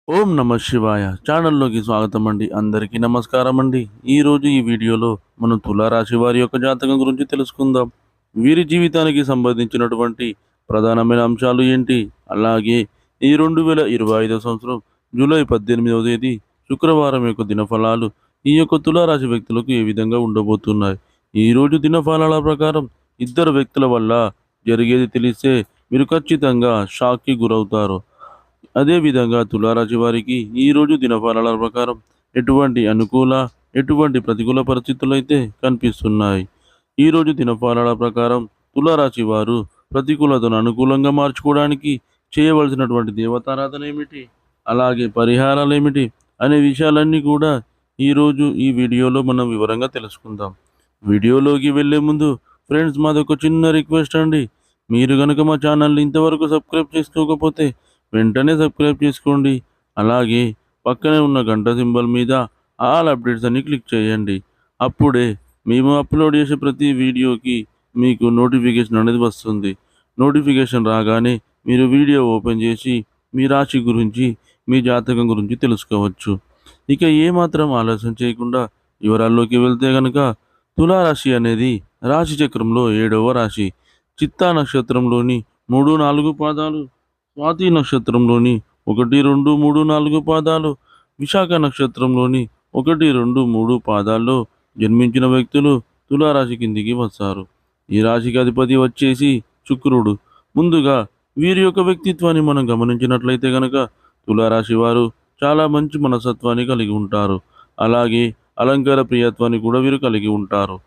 ఓం నమ శివాయ ఛానల్లోకి స్వాగతం అండి. అందరికీ నమస్కారం అండి. ఈరోజు ఈ వీడియోలో మనం తులారాశి వారి యొక్క జాతకం గురించి తెలుసుకుందాం. వీరి జీవితానికి సంబంధించినటువంటి ప్రధానమైన అంశాలు ఏంటి, అలాగే ఈ 2025 సంవత్సరం జూలై 18వ తేదీ శుక్రవారం యొక్క దినఫలాలు ఈ యొక్క తులారాశి వ్యక్తులకు ఏ విధంగా ఉండబోతున్నాయి. ఈరోజు దినఫలాల ప్రకారం ఇద్దరు వ్యక్తుల వల్ల జరిగేది తెలిస్తే మీరు ఖచ్చితంగా షాక్కి గురవుతారు. అదేవిధంగా తులారాశి వారికి ఈరోజు దినఫలాల ప్రకారం ఎటువంటి అనుకూల, ఎటువంటి ప్రతికూల పరిస్థితులైతే కనిపిస్తున్నాయి. ఈరోజు దినఫలాల ప్రకారం తులారాశి వారు ప్రతికూలతను అనుకూలంగా మార్చుకోవడానికి చేయవలసినటువంటి దేవతారాధన ఏమిటి, అలాగే పరిహారాలు ఏమిటి అనే విషయాలన్నీ కూడా ఈరోజు ఈ వీడియోలో మనం వివరంగా తెలుసుకుందాం. వీడియోలోకి వెళ్ళే ముందు ఫ్రెండ్స్, మాది ఒక చిన్న రిక్వెస్ట్ అండి. మీరు కనుక మా ఛానల్ని ఇంతవరకు సబ్స్క్రైబ్ చేసుకోకపోతే వెంటనే సబ్స్క్రైబ్ చేసుకోండి. అలాగే పక్కనే ఉన్న గంట సింబల్ మీద ఆల్ అప్డేట్స్ అని క్లిక్ చేయండి. అప్పుడే మేము అప్లోడ్ చేసే ప్రతి వీడియోకి మీకు నోటిఫికేషన్ అనేది వస్తుంది. నోటిఫికేషన్ రాగానే మీరు వీడియో ఓపెన్ చేసి మీ రాశి గురించి, మీ జాతకం గురించి తెలుసుకోవచ్చు. ఇక ఏమాత్రం ఆలస్యం చేయకుండా వివరాల్లోకి వెళ్తే కనుక, తులారాశి అనేది రాశి చక్రంలో 7వ రాశి. చిత్తా నక్షత్రంలోని 3, 4 పాదాలు, స్వాతి నక్షత్రంలోని 1, 2, 3, 4 పాదాలు, విశాఖ నక్షత్రంలోని 1, 2, 3 పాదాల్లో జన్మించిన వ్యక్తులు తులారాశి కిందికి వస్తారు. ఈ రాశికి అధిపతి వచ్చేసి శుక్రుడు. ముందుగా వీరి యొక్క వ్యక్తిత్వాన్ని మనం గమనించినట్లయితే గనక, తులారాశి వారు చాలా మంచి మనస్తత్వాన్ని కలిగి ఉంటారు. అలాగే అలంకార ప్రియత్వాన్ని కూడా వీరు కలిగి ఉంటారు.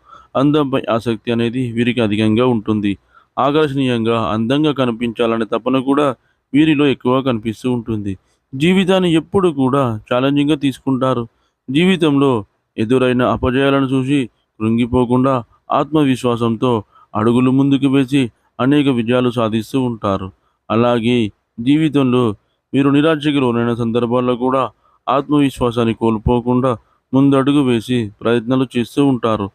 అందంపై ఆసక్తి అనేది వీరికి అధికంగా ఉంటుంది. ఆకర్షణీయంగా, అందంగా కనిపించాలనే తపన కూడా వీరిలో ఎక్కువ కనిపిస్తూ ఉంటుంది. జీవితాన్ని ఎప్పుడు కూడా ఛాలెంజింగ్గా తీసుకుంటారు. జీవితంలో ఎదురైన అపజయాలను చూసి కృంగిపోకుండా ఆత్మవిశ్వాసంతో అడుగులు ముందుకు వేసి అనేక విజయాలు సాధిస్తూ ఉంటారు. అలాగే జీవితంలో మీరు నిరాశకి లోనైన సందర్భాల్లో కూడా ఆత్మవిశ్వాసాన్ని కోల్పోకుండా ముందడుగు వేసి ప్రయత్నాలు చేస్తూ ఉంటారు.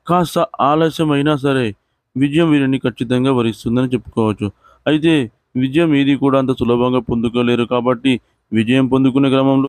కాస్త ఆలస్యమైనా సరే విజయం వీరిని ఖచ్చితంగా వరిస్తుందని చెప్పుకోవచ్చు. అయితే విజయం ఏది కూడా అంత సులభంగా పొందుకోలేరు కాబట్టి విజయం పొందుకునే క్రమంలో